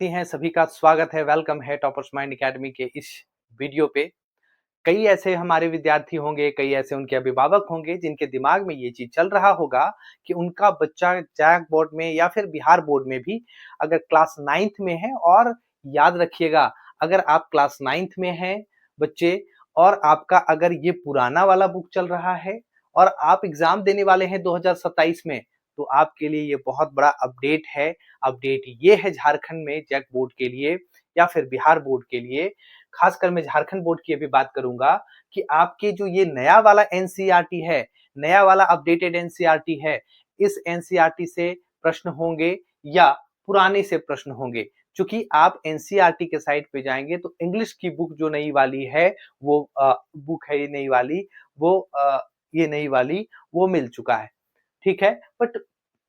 हैं सभी का स्वागत है, वेलकम है टॉपर्स माइंड एकेडमी के इस वीडियो पे। कई ऐसे हमारे विद्यार्थी होंगे, कई ऐसे उनके अभिभावक होंगे जिनके दिमाग में ये चीज चल रहा होगा कि उनका बच्चा जैक बोर्ड में या फिर बिहार बोर्ड में भी अगर क्लास 9th में है। और याद रखिएगा, अगर आप क्लास 9th में हैं बच्चे और आपका अगर ये पुराना वाला बुक चल रहा है और आप एग्जाम देने वाले हैं 2027 में, तो आपके लिए ये बहुत बड़ा अपडेट है। अपडेट ये है झारखंड में जैक बोर्ड के लिए या फिर बिहार बोर्ड के लिए, खासकर मैं झारखंड बोर्ड की अभी बात करूंगा कि आपके जो ये नया वाला एनसीईआरटी है, नया वाला अपडेटेड एनसीईआरटी है, इस एनसीईआरटी से प्रश्न होंगे या पुराने से प्रश्न होंगे। क्योंकि आप एनसीईआरटी के साइट पे जाएंगे तो इंग्लिश की बुक जो नई वाली है वो बुक है, ये नई वाली ये नई वाली वो मिल चुका है, ठीक है। बट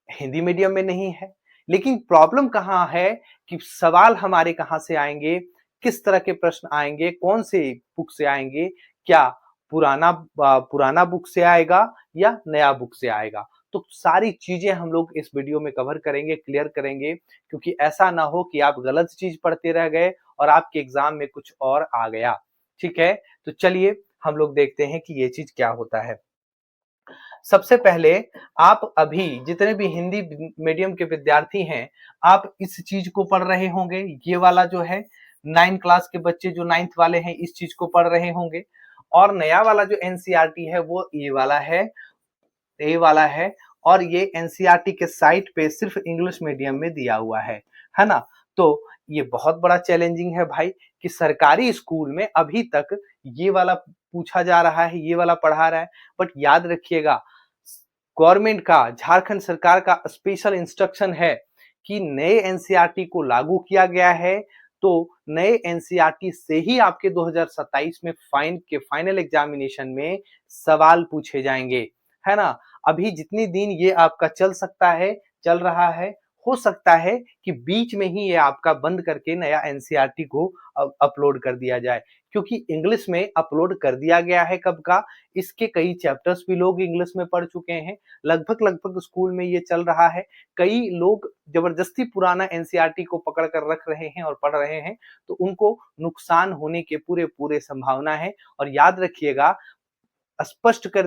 हिंदी मीडियम में नहीं है। लेकिन प्रॉब्लम कहाँ है कि सवाल हमारे कहाँ से आएंगे, किस तरह के प्रश्न आएंगे, कौन से बुक से आएंगे, क्या पुराना बुक से आएगा या नया बुक से आएगा। तो सारी चीजें हम लोग इस वीडियो में कवर करेंगे, क्लियर करेंगे, क्योंकि ऐसा ना हो कि आप गलत चीज पढ़ते रह गए और आपके एग्जाम में कुछ और आ गया। ठीक है, तो चलिए हम लोग देखते हैं कि ये चीज क्या होता है। सबसे पहले आप अभी जितने भी हिंदी मीडियम के विद्यार्थी हैं, आप इस चीज को पढ़ रहे होंगे। ये वाला जो है 9 क्लास के बच्चे जो 9th वाले हैं इस चीज को पढ़ रहे होंगे। और नया वाला जो एनसीईआरटी है वो ये वाला है। और ये एनसीईआरटी के साइट पे सिर्फ इंग्लिश मीडियम में दिया हुआ है ना। तो ये बहुत बड़ा चैलेंजिंग है भाई कि सरकारी स्कूल में अभी तक ये वाला पूछा जा रहा है, ये वाला पढ़ा रहा है। बट याद रखिएगा, गवर्नमेंट का, झारखंड सरकार का स्पेशल इंस्ट्रक्शन है कि नए एनसीईआरटी को लागू किया गया है। तो नए एनसीईआरटी से ही आपके 2027 में फाइनल एग्जामिनेशन में सवाल पूछे जाएंगे, है ना। अभी जितनी दिन ये आपका चल रहा है, हो सकता है कि बीच में ही ये आपका बंद करके नया एनसीईआरटी को अपलोड कर दिया जाए। क्योंकि इंग्लिश में अपलोड कर दिया गया है कब का, इसके कई चैप्टर्स भी लोग इंग्लिश में पढ़ चुके हैं। लगभग स्कूल में ये चल रहा है। कई लोग जबरदस्ती पुराना एनसीईआरटी को पकड़ कर रख रहे हैं और पढ़ रहे हैं, तो उनको नुकसान होने के पूरे संभावना है। और याद रखिएगा, स्पष्ट कर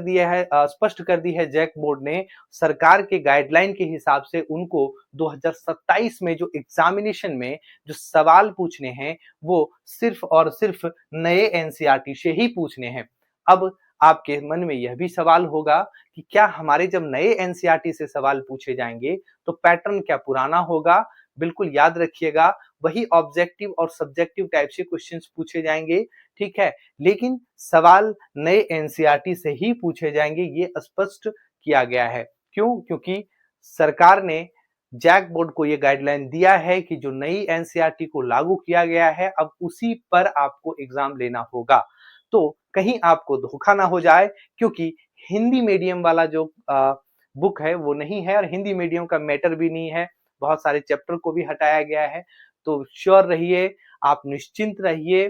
दी है जैक बोर्ड ने, सरकार के गाइडलाइन के हिसाब से उनको 2027 में जो एग्जामिनेशन में जो सवाल पूछने हैं वो सिर्फ और सिर्फ नए एनसीईआरटी से ही पूछने हैं। अब आपके मन में यह भी सवाल होगा कि क्या हमारे जब नए एनसीईआरटी से सवाल पूछे जाएंगे तो पैटर्न क्या पुराना होगा। बिल्कुल याद रखिएगा, वही ऑब्जेक्टिव और सब्जेक्टिव टाइप से क्वेश्चंस पूछे जाएंगे, ठीक है। लेकिन सवाल नए एनसीईआरटी से ही पूछे जाएंगे, ये स्पष्ट किया गया है। क्यों? क्योंकि सरकार ने जैक बोर्ड को ये गाइडलाइन दिया है कि जो नई एनसीईआरटी को लागू किया गया है अब उसी पर आपको एग्जाम लेना होगा। तो कहीं आपको धोखा ना हो जाए, क्योंकि हिंदी मीडियम वाला जो बुक है वो नहीं है और हिंदी मीडियम का मैटर भी नहीं है। बहुत सारे चैप्टर को भी हटाया गया है। तो श्योर रहिए, आप निश्चिंत रहिए,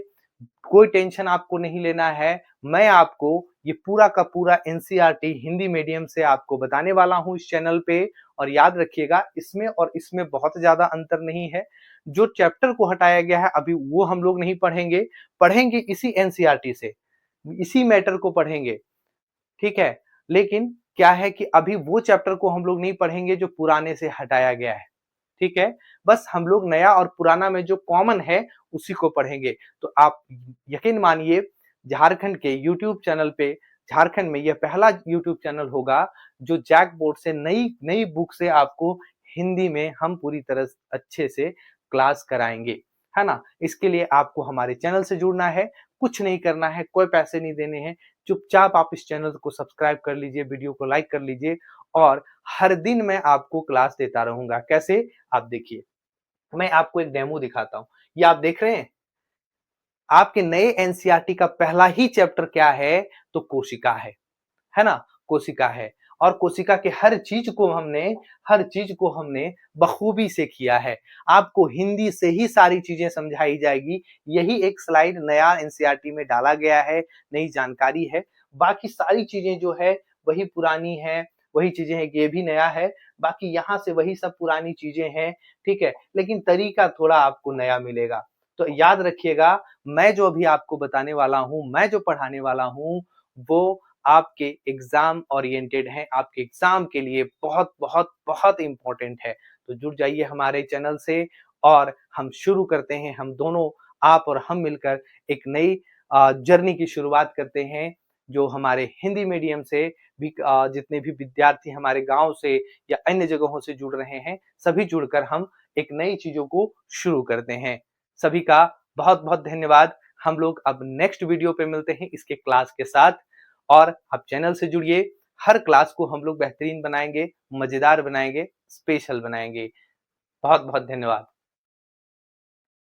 कोई टेंशन आपको नहीं लेना है। मैं आपको ये पूरा का पूरा एनसीईआरटी हिंदी मीडियम से आपको बताने वाला हूं इस चैनल पे। और याद रखिएगा, इसमें और इसमें बहुत ज्यादा अंतर नहीं है। जो चैप्टर को हटाया गया है अभी वो हम लोग नहीं पढ़ेंगे इसी एनसीईआरटी से, इसी मैटर को पढ़ेंगे, ठीक है। लेकिन क्या है कि अभी वो चैप्टर को हम लोग नहीं पढ़ेंगे जो पुराने से हटाया गया है, ठीक है। बस हम लोग नया और पुराना में जो कॉमन है उसी को पढ़ेंगे। तो आप यकीन मानिए, झारखंड के यूट्यूब चैनल पे, झारखंड में यह पहला यूट्यूब चैनल होगा जो जैक बोर्ड से नई नई बुक से आपको हिंदी में हम पूरी तरह अच्छे से क्लास कराएंगे, है ना। इसके लिए आपको हमारे चैनल से जुड़ना है, कुछ नहीं करना है, कोई पैसे नहीं देने हैं। चुपचाप आप इस चैनल को सब्सक्राइब कर लीजिए, वीडियो को लाइक कर लीजिए और हर दिन मैं आपको क्लास देता रहूंगा। कैसे? आप देखिए, मैं आपको एक डेमो दिखाता हूं। ये आप देख रहे हैं, आपके नए एनसीईआरटी का पहला ही चैप्टर क्या है? तो कोशिका है ना। कोशिका है और कोशिका के हर चीज को हमने बखूबी से किया है। आपको हिंदी से ही सारी चीजें समझाई जाएगी। यही एक स्लाइड नया एनसीईआरटी में डाला गया है, नई जानकारी है। बाकी सारी चीजें जो है वही पुरानी है, वही चीजें हैं कि ये भी नया है। बाकी यहाँ से वही सब पुरानी चीजें हैं, ठीक है, लेकिन तरीका थोड़ा आपको नया मिलेगा। तो याद रखिएगा, मैं जो अभी आपको बताने वाला हूँ, मैं जो पढ़ाने वाला हूँ, वो आपके एग्जाम ओरिएंटेड है, आपके एग्जाम के लिए बहुत बहुत बहुत इंपॉर्टेंट है। तो जुड़ जाइए हमारे चैनल से और हम शुरू करते हैं, हम दोनों, आप और हम मिलकर एक नई जर्नी की शुरुआत करते हैं, जो हमारे हिंदी मीडियम से भी जितने भी विद्यार्थी हमारे गांव से या अन्य जगहों से जुड़ रहे हैं, सभी जुड़कर हम एक नई चीजों को शुरू करते हैं। सभी का बहुत बहुत धन्यवाद। हम लोग अब नेक्स्ट वीडियो पे मिलते हैं इसके क्लास के साथ, और आप चैनल से जुड़िए। हर क्लास को हम लोग बेहतरीन बनाएंगे, मजेदार बनाएंगे, स्पेशल बनाएंगे। बहुत बहुत धन्यवाद।